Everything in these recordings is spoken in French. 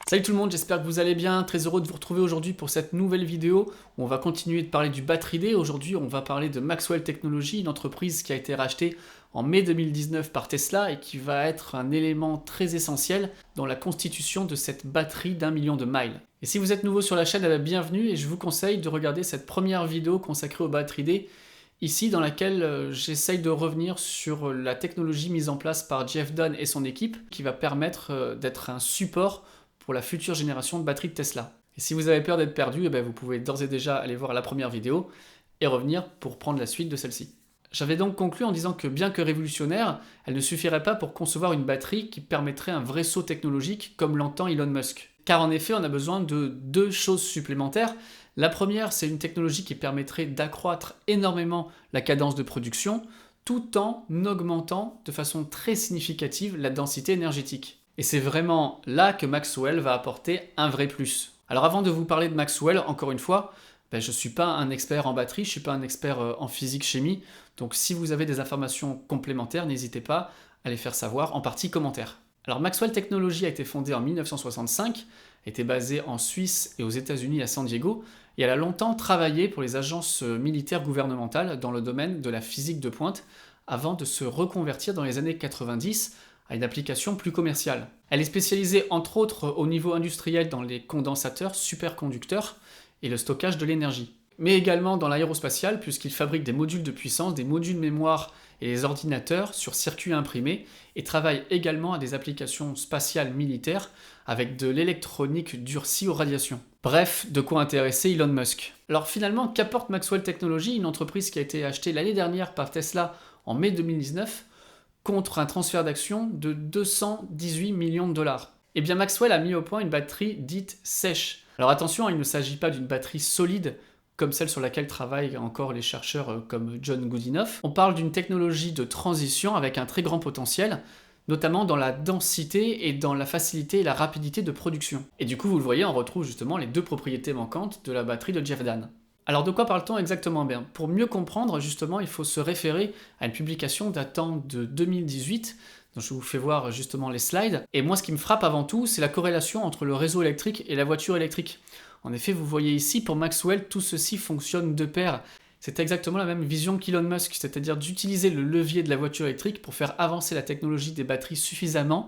Salut tout le monde, j'espère que vous allez bien, très heureux de vous retrouver aujourd'hui pour cette nouvelle vidéo où on va continuer de parler du Battery Day. Aujourd'hui on va parler de Maxwell Technologies, une entreprise qui a été rachetée en mai 2019 par Tesla et qui va être un élément très essentiel dans la constitution de cette batterie d'1 million de miles. Et si vous êtes nouveau sur la chaîne, bienvenue et je vous conseille de regarder cette première vidéo consacrée au Battery Day ici dans laquelle j'essaye de revenir sur la technologie mise en place par Jeff Dunn et son équipe qui va permettre d'être un support pour la future génération de batteries de Tesla. Et si vous avez peur d'être perdu, vous pouvez d'ores et déjà aller voir la première vidéo et revenir pour prendre la suite de celle-ci. J'avais donc conclu en disant que bien que révolutionnaire, elle ne suffirait pas pour concevoir une batterie qui permettrait un vrai saut technologique comme l'entend Elon Musk. Car en effet, on a besoin de deux choses supplémentaires. La première, c'est une technologie qui permettrait d'accroître énormément la cadence de production tout en augmentant de façon très significative la densité énergétique. Et c'est vraiment là que Maxwell va apporter un vrai plus. Alors avant de vous parler de Maxwell, encore une fois, je ne suis pas un expert en batterie, je ne suis pas un expert en physique-chimie, donc si vous avez des informations complémentaires, n'hésitez pas à les faire savoir en partie commentaire. Alors Maxwell Technologies a été fondée en 1965, était basée en Suisse et aux États-Unis à San Diego, et elle a longtemps travaillé pour les agences militaires gouvernementales dans le domaine de la physique de pointe, avant de se reconvertir dans les années 90 à une application plus commerciale. Elle est spécialisée entre autres au niveau industriel dans les condensateurs superconducteurs et le stockage de l'énergie, mais également dans l'aérospatial puisqu'il fabrique des modules de puissance, des modules mémoire et des ordinateurs sur circuits imprimés et travaille également à des applications spatiales militaires avec de l'électronique durcie aux radiations. Bref, de quoi intéresser Elon Musk. Alors finalement, qu'apporte Maxwell Technologies, une entreprise qui a été achetée l'année dernière par Tesla en mai 2019 contre un transfert d'actions de 218 millions de dollars. Et bien Maxwell a mis au point une batterie dite sèche. Alors attention, il ne s'agit pas d'une batterie solide comme celle sur laquelle travaillent encore les chercheurs comme John Goodenough. On parle d'une technologie de transition avec un très grand potentiel, notamment dans la densité et dans la facilité et la rapidité de production. Et du coup, vous le voyez, on retrouve justement les deux propriétés manquantes de la batterie de Jeff Dunn. Alors de quoi parle-t-on exactement bien? Pour mieux comprendre, justement, il faut se référer à une publication datant de 2018, dont je vous fais voir justement les slides. Et moi, ce qui me frappe avant tout, c'est la corrélation entre le réseau électrique et la voiture électrique. En effet, vous voyez ici, pour Maxwell, tout ceci fonctionne de pair. C'est exactement la même vision qu'Elon Musk, c'est-à-dire d'utiliser le levier de la voiture électrique pour faire avancer la technologie des batteries suffisamment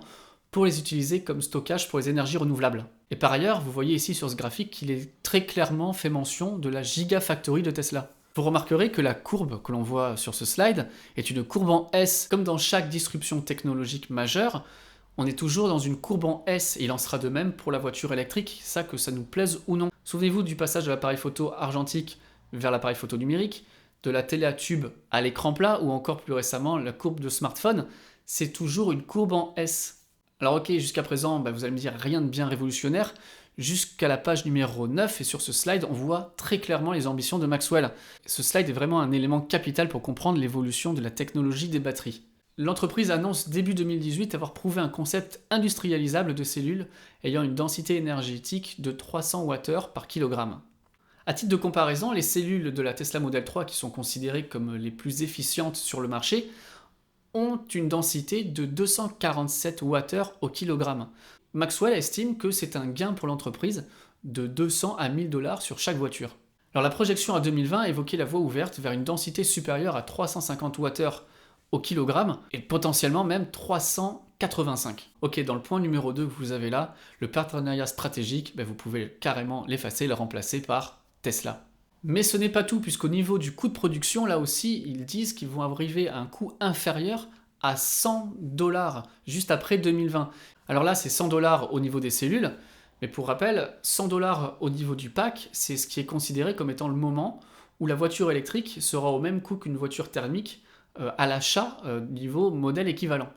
pour les utiliser comme stockage pour les énergies renouvelables. Et par ailleurs, vous voyez ici sur ce graphique qu'il est très clairement fait mention de la Gigafactory de Tesla. Vous remarquerez que la courbe que l'on voit sur ce slide est une courbe en S. Comme dans chaque disruption technologique majeure, on est toujours dans une courbe en S, et il en sera de même pour la voiture électrique, ça que ça nous plaise ou non. Souvenez-vous du passage de l'appareil photo argentique vers l'appareil photo numérique, de la télé à tube à l'écran plat, ou encore plus récemment la courbe de smartphone, c'est toujours une courbe en S. Alors ok, jusqu'à présent, vous allez me dire rien de bien révolutionnaire, jusqu'à la page numéro 9, et sur ce slide, on voit très clairement les ambitions de Maxwell. Ce slide est vraiment un élément capital pour comprendre l'évolution de la technologie des batteries. L'entreprise annonce début 2018 avoir prouvé un concept industrialisable de cellules ayant une densité énergétique de 300 Wh par kilogramme. À titre de comparaison, les cellules de la Tesla Model 3, qui sont considérées comme les plus efficientes sur le marché, ont une densité de 247 Wh au kilogramme. Maxwell estime que c'est un gain pour l'entreprise de 200 à 1000 dollars sur chaque voiture. Alors la projection à 2020 évoquait la voie ouverte vers une densité supérieure à 350 Wh au kilogramme et potentiellement même 385. Ok, dans le point numéro 2 que vous avez là, le partenariat stratégique, vous pouvez carrément l'effacer et le remplacer par Tesla. Mais ce n'est pas tout, puisqu'au niveau du coût de production, là aussi, ils disent qu'ils vont arriver à un coût inférieur à 100 dollars juste après 2020. Alors là, c'est 100 dollars au niveau des cellules, mais pour rappel, 100 dollars au niveau du pack, c'est ce qui est considéré comme étant le moment où la voiture électrique sera au même coût qu'une voiture thermique à l'achat niveau modèle équivalent.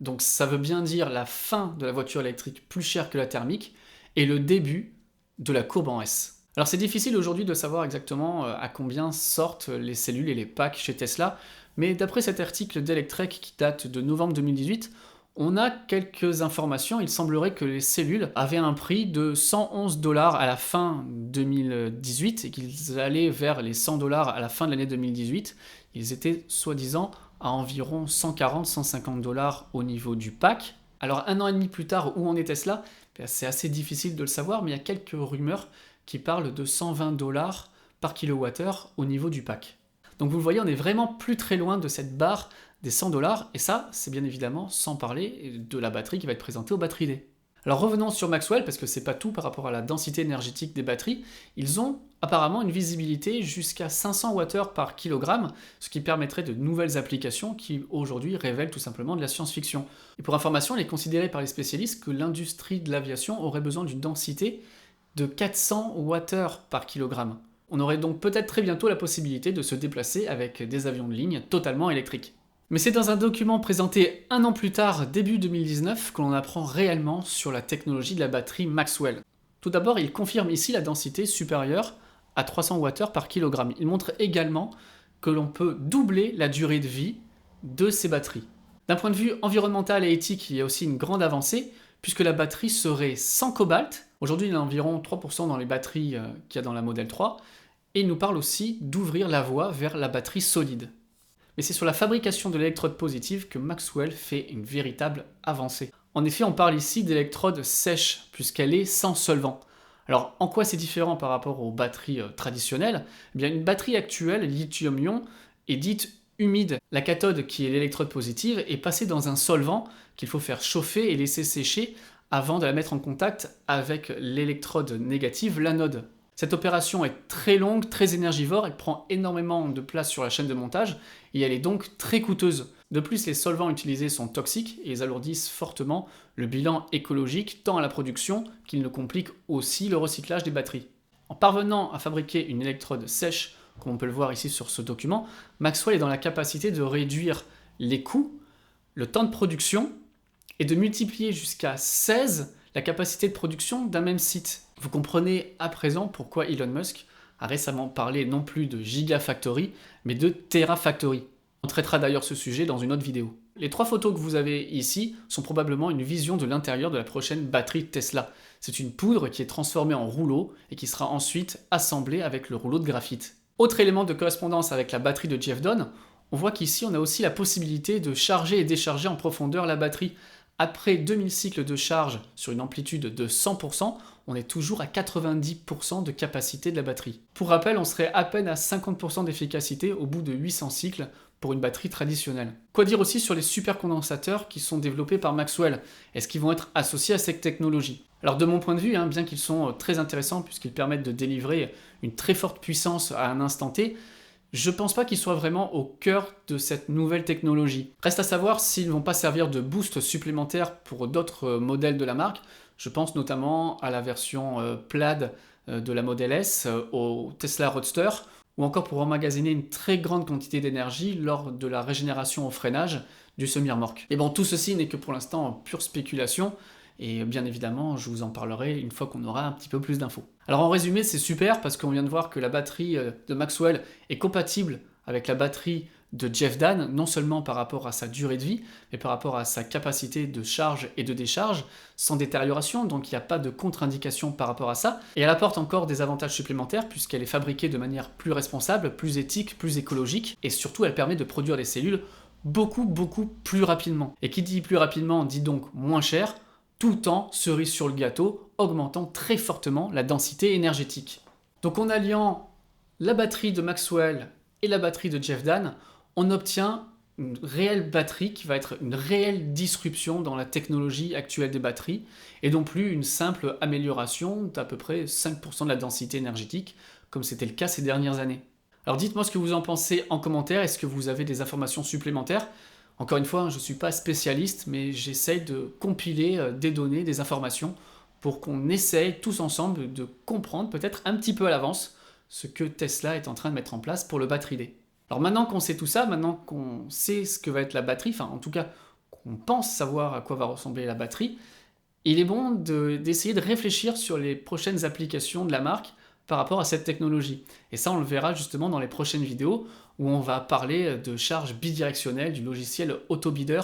Donc ça veut bien dire la fin de la voiture électrique plus chère que la thermique et le début de la courbe en S. Alors c'est difficile aujourd'hui de savoir exactement à combien sortent les cellules et les packs chez Tesla, mais d'après cet article d'Electrek qui date de novembre 2018, on a quelques informations. Il semblerait que les cellules avaient un prix de 111 dollars à la fin 2018 et qu'ils allaient vers les 100 dollars à la fin de l'année 2018. Ils étaient soi-disant à environ 140-150 dollars au niveau du pack. Alors un an et demi plus tard, où en est Tesla? c'est assez difficile de le savoir, mais il y a quelques rumeurs qui parlent de 120 $ par kilowattheure au niveau du pack. Donc vous le voyez, on est vraiment plus très loin de cette barre des 100 $, et ça, c'est bien évidemment sans parler de la batterie qui va être présentée au Battery Day. Alors revenons sur Maxwell, parce que c'est pas tout par rapport à la densité énergétique des batteries. Ils ont apparemment une visibilité jusqu'à 500 Wh par kilogramme, ce qui permettrait de nouvelles applications qui aujourd'hui révèlent tout simplement de la science-fiction. Et pour information, il est considéré par les spécialistes que l'industrie de l'aviation aurait besoin d'une densité de 400 Wh par kilogramme. On aurait donc peut-être très bientôt la possibilité de se déplacer avec des avions de ligne totalement électriques. Mais c'est dans un document présenté un an plus tard, début 2019, que l'on apprend réellement sur la technologie de la batterie Maxwell. Tout d'abord, il confirme ici la densité supérieure à 300 Wh par kilogramme. Il montre également que l'on peut doubler la durée de vie de ces batteries. D'un point de vue environnemental et éthique, il y a aussi une grande avancée, puisque la batterie serait sans cobalt. Aujourd'hui, il y a environ 3% dans les batteries qu'il y a dans la Model 3, et il nous parle aussi d'ouvrir la voie vers la batterie solide. Mais c'est sur la fabrication de l'électrode positive que Maxwell fait une véritable avancée. En effet, on parle ici d'électrode sèche, puisqu'elle est sans solvant. Alors, en quoi c'est différent par rapport aux batteries traditionnelles ? Eh bien, une batterie actuelle, lithium-ion, est dite humide. La cathode, qui est l'électrode positive, est passée dans un solvant qu'il faut faire chauffer et laisser sécher avant de la mettre en contact avec l'électrode négative, l'anode. Cette opération est très longue, très énergivore, elle prend énormément de place sur la chaîne de montage et elle est donc très coûteuse. De plus, les solvants utilisés sont toxiques et ils alourdissent fortement le bilan écologique tant à la production qu'ils ne compliquent aussi le recyclage des batteries. En parvenant à fabriquer une électrode sèche, comme on peut le voir ici sur ce document, Maxwell est dans la capacité de réduire les coûts, le temps de production et de multiplier jusqu'à 16 la capacité de production d'un même site. Vous comprenez à présent pourquoi Elon Musk a récemment parlé non plus de Gigafactory, mais de Terafactory. On traitera d'ailleurs ce sujet dans une autre vidéo. Les 3 photos que vous avez ici sont probablement une vision de l'intérieur de la prochaine batterie Tesla. C'est une poudre qui est transformée en rouleau et qui sera ensuite assemblée avec le rouleau de graphite. Autre élément de correspondance avec la batterie de Jeff Dunn, on voit qu'ici on a aussi la possibilité de charger et décharger en profondeur la batterie. Après 2000 cycles de charge sur une amplitude de 100%, on est toujours à 90% de capacité de la batterie. Pour rappel, on serait à peine à 50% d'efficacité au bout de 800 cycles pour une batterie traditionnelle. Quoi dire aussi sur les supercondensateurs qui sont développés par Maxwell? Est-ce qu'ils vont être associés à cette technologie? Alors de mon point de vue, bien qu'ils sont très intéressants puisqu'ils permettent de délivrer une très forte puissance à un instant T, je pense pas qu'ils soient vraiment au cœur de cette nouvelle technologie. Reste à savoir s'ils ne vont pas servir de boost supplémentaire pour d'autres modèles de la marque. Je pense notamment à la version Plaid de la Model S, au Tesla Roadster, ou encore pour emmagasiner une très grande quantité d'énergie lors de la régénération au freinage du semi-remorque. Et bon, tout ceci n'est que pour l'instant en pure spéculation, et bien évidemment, je vous en parlerai une fois qu'on aura un petit peu plus d'infos. Alors en résumé, c'est super parce qu'on vient de voir que la batterie de Maxwell est compatible avec la batterie de Jeff Dunn, non seulement par rapport à sa durée de vie, mais par rapport à sa capacité de charge et de décharge, sans détérioration, donc il n'y a pas de contre-indication par rapport à ça. Et elle apporte encore des avantages supplémentaires puisqu'elle est fabriquée de manière plus responsable, plus éthique, plus écologique, et surtout elle permet de produire des cellules beaucoup plus rapidement. Et qui dit plus rapidement dit donc moins cher, tout en cerise sur le gâteau, augmentant très fortement la densité énergétique. Donc en alliant la batterie de Maxwell et la batterie de Jeff Dunn, on obtient une réelle batterie qui va être une réelle disruption dans la technologie actuelle des batteries, et non plus une simple amélioration d'à peu près 5% de la densité énergétique, comme c'était le cas ces dernières années. Alors dites-moi ce que vous en pensez en commentaire, est-ce que vous avez des informations supplémentaires ? Encore une fois, je ne suis pas spécialiste, mais j'essaye de compiler des données, des informations, pour qu'on essaye tous ensemble de comprendre peut-être un petit peu à l'avance ce que Tesla est en train de mettre en place pour le Battery Day. Alors maintenant qu'on sait tout ça, maintenant qu'on sait ce que va être la batterie, enfin en tout cas qu'on pense savoir à quoi va ressembler la batterie, il est bon d'essayer de réfléchir sur les prochaines applications de la marque par rapport à cette technologie. Et ça, on le verra justement dans les prochaines vidéos où on va parler de charge bidirectionnelle, du logiciel AutoBidder.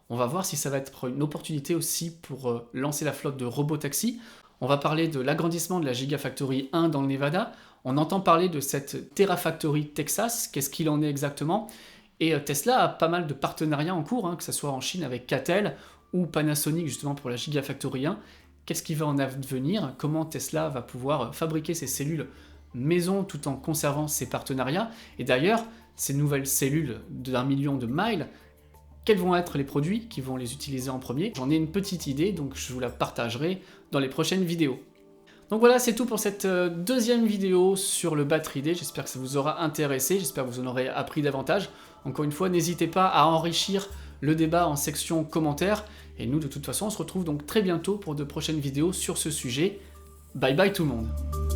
On va voir si ça va être une opportunité aussi pour lancer la flotte de robotaxis. On va parler de l'agrandissement de la Gigafactory 1 dans le Nevada. On entend parler de cette Terafactory Texas, qu'est-ce qu'il en est exactement? Et Tesla a pas mal de partenariats en cours, que ce soit en Chine avec CATL ou Panasonic justement pour la Gigafactory 1. qu'est-ce qui va en advenir, comment Tesla va pouvoir fabriquer ses cellules maison tout en conservant ses partenariats. Et d'ailleurs, ces nouvelles cellules d'1 million de miles, quels vont être les produits qui vont les utiliser en premier? J'en ai une petite idée, donc je vous la partagerai dans les prochaines vidéos. Donc voilà, c'est tout pour cette deuxième vidéo sur le Battery Day. J'espère que ça vous aura intéressé, j'espère que vous en aurez appris davantage. Encore une fois, n'hésitez pas à enrichir le débat en section commentaires. Et nous, de toute façon, on se retrouve donc très bientôt pour de prochaines vidéos sur ce sujet. Bye bye tout le monde!